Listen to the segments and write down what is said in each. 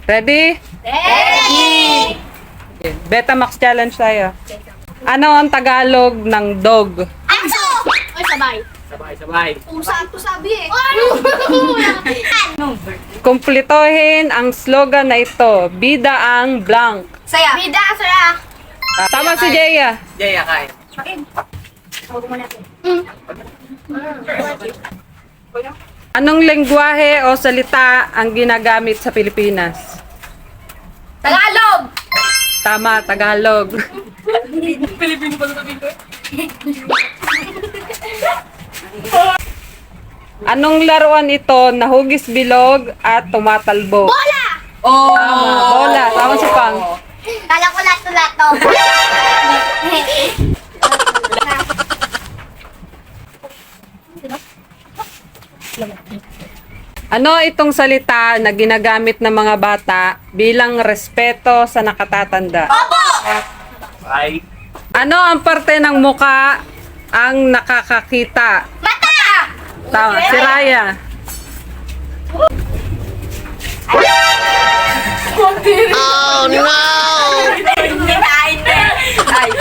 Ready? Ready! Okay. Betamax challenge tayo. Ano ang Tagalog ng dog? Aso! Ay, sabay. Sabay. Sakto sabi eh. Kumplitohin ang slogan na ito. Bida ang blank. Saya. Bida, saya. Tama si Jeya. Jaya kay. Huwag mo natin. Anong lengguwahe o salita ang ginagamit sa Pilipinas? Tagalog! Tama, Tagalog. Pilipino pa sa dito. Anong laruan ito na hugis bilog at tumatalbo? Bola! Oh! Tama, bola. Tama si Pang. Kala ko lato-lato. Ano itong salita na ginagamit ng mga bata bilang respeto sa nakatatanda? Opo! Ay. Ano ang parte ng muka ang nakakakita? Mata! Tama, si Raya. Oh no! Ay.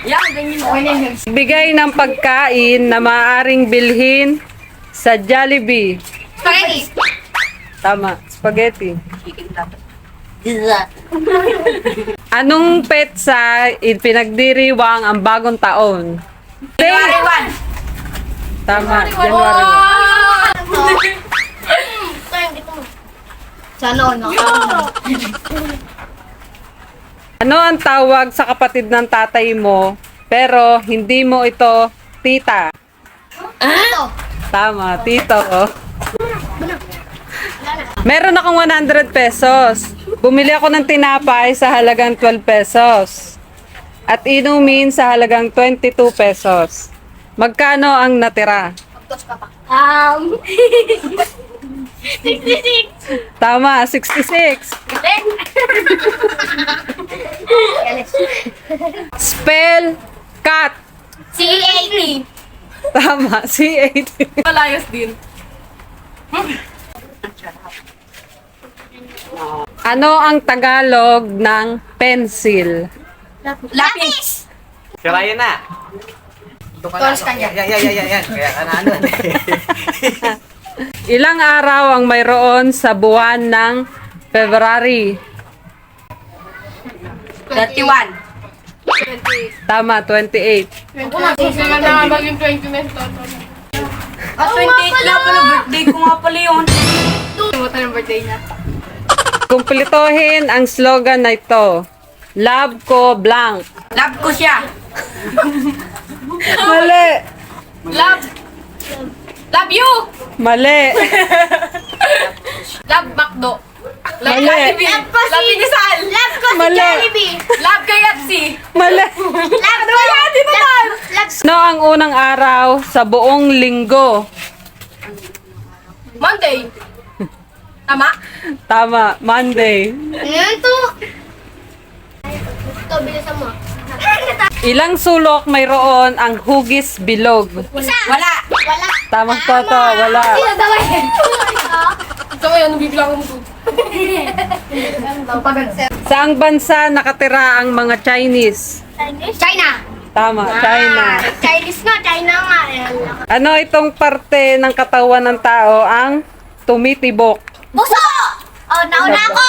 Yan, ganyan mo. Bigay ng pagkain na maaaring bilhin sa Jollibee. Spaghetti! Tama, spaghetti. Anong petsa ipinagdiriwang ang bagong taon? January 1. Tama, January 1. Sana no? Ano ang tawag sa kapatid ng tatay mo pero hindi mo ito tita? Ano? Tama, tito. Meron akong 100 pesos. Bumili ako ng tinapay sa halagang 12 pesos. At inumin sa halagang 22 pesos. Magkano ang natira? 66. Tama, 66. Spell cat. C80. Tama, C80. Malayos din. Ano ang Tagalog ng pencil? Lapis. Si Ryan na. Ito ka Toros ka niya. Yan. Kaya ka na ano. Ilang araw ang mayroon sa buwan ng February? 31. Tama, 28. At 28 lang pala, birthday ko nga pala yun. Kumplitohin ang slogan na ito. Love ko blank. Love ko siya. Mali. Love you. Mali. Love McDo. Mali. Love Inasal. Love ko si Mali. Jollibee. Love KFC. Mali. Love ko yan. Di naman. Ano ang unang araw sa buong linggo? Monday. Tama? Tama, Monday. Ano to? Ito, bilisan mo. Ilang sulok mayroon ang hugis bilog? Isa. Wala. Tamang toto, wala. Ito ngayon, nabibigla ko mo to. Saang bansa nakatira ang mga Chinese? China. Tama, China. Chinese nga, China nga. Ano itong parte ng katawan ng tao ang tumitibok? Puso! Oh, nauna ako!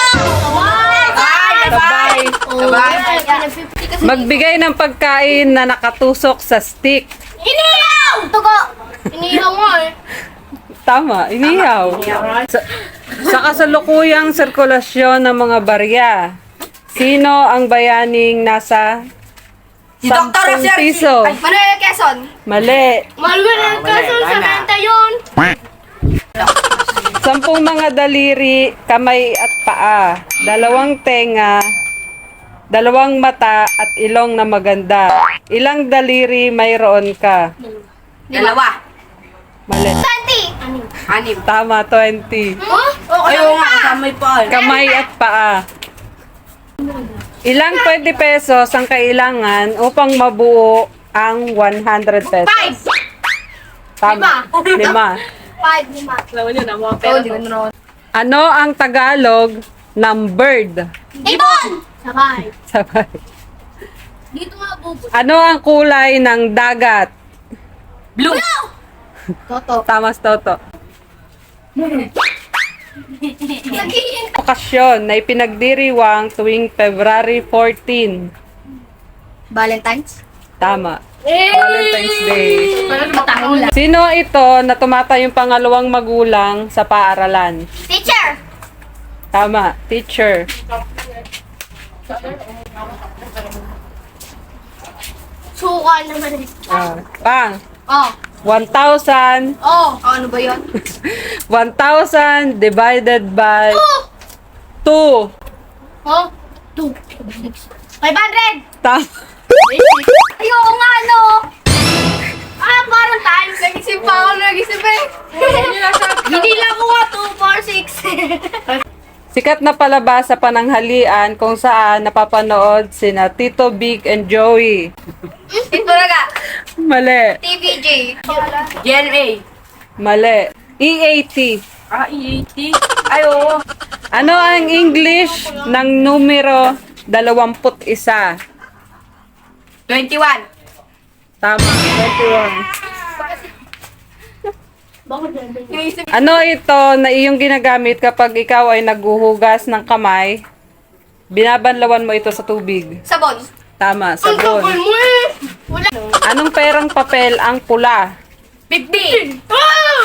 Sabay. Sabay. Magbigay ng pagkain na nakatusok sa stick. Inihaw! Tugo! Inihaw nga eh. Tama, inihaw. Sa kasalukuyang sirkulasyon ng mga barya, sino ang bayaning nasa Si Dr. 10 piso? Manuel Quezon. Mali. Manuel Quezon sa benta yun. 10 mga daliri, kamay at paa, 2 tenga, 2 mata at ilong na maganda. Ilang daliri mayroon ka? Dalawa. Mali. 20. Anim. Tama, 20. Huh? Ayaw nga, kasamay pa. Kamay at paa. Ilang 20 pesos ang kailangan upang mabuo ang 100 pesos? 5. Tama. 5. 5, 5. Alam nyo na, mga Oo, di ko na. Ano ang Tagalog ng bird? Ibon! Sabay. Sabay. Dito nga bubot. Ano ang kulay ng dagat? Blue! Toto. Tamas Toto. Nag-iintay. Okasyon na ipinagdiriwang tuwing February 14. Valentine's? Tama. Valentine's Day. Matahula. Sino ito na tumatayong pangalawang magulang sa paaralan? Teacher! Tama. Teacher. Suka naman eh. Pang. Oh. 1,000. Oh. Ano ba yun? 1,000 divided by 2. Oh. 2. 500! Tama. Ayoko nga, no? Parang time. Nag-isip pa ako, nag-isip eh. Hindi lang ko 2, 4, 6. Sikat na palabas sa pananghalian kung saan napapanood sina Tito Big and Joey. Ito na Mali. TVJ. GNA. Mali. EAT. EAT. Ay, oo. Ano ang English ng numero 21? 21. Tama. 21. Ano ito na iyong ginagamit kapag ikaw ay naghuhugas ng kamay? Binabanlawan mo ito sa tubig. Sabon. Tama, sabon. mo eh. Wala. Anong perang papel ang pula? 50.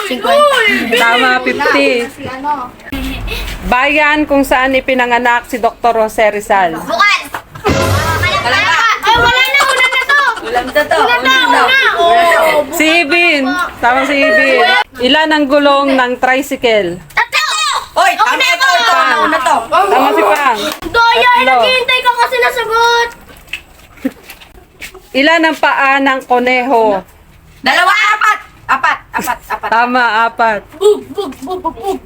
50. Tama, 50. Si ano? Bayan kung saan ipinanganak si Dr. Jose Rizal. Bukan. Ay, wala na. Una na to. Ulam na to. Una. Si Ibin. Tama si Ibin. Ilan ang gulong ng tricycle? Tatlo. Hoy, tama ito. Tama na to. Tama si Pang. Doya, Tatlo. naghihintay ka kasi nasagot. Ilan ang paa ng koneho? 2, 4. 4. Tama, 4.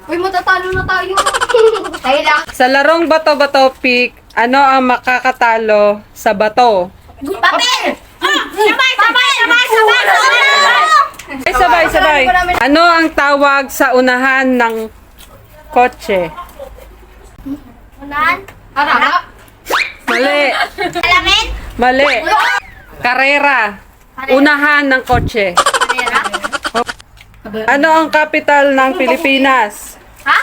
Uy, matatalo na tayo. Tayo lang. Sa larong bato-bato pick, ano ang makakatalo sa bato? Papel! Sabay! Sabay. Ano ang tawag sa unahan ng kotse? Unahan? Harap? Mali. Alamin? Mali. Karera. Unahan ng kotse. Kanera? Ano ang capital ng Pilipinas? Ha?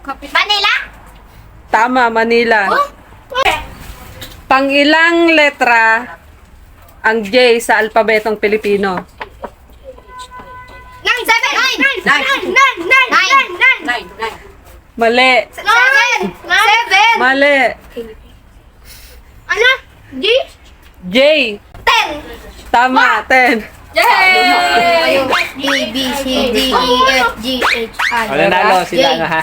Manila? Tama, Manila. Pang-ilang letra ang J sa alpabetong Pilipino? 9, 7, 9, 9, 9, 9, 9, 9, 9. Mali. 7. Mali. Ano? G? J. 10. Tama, 10. Yay! A, B, C, D, E, F, G, H, I. Wala nalo sila J. ha.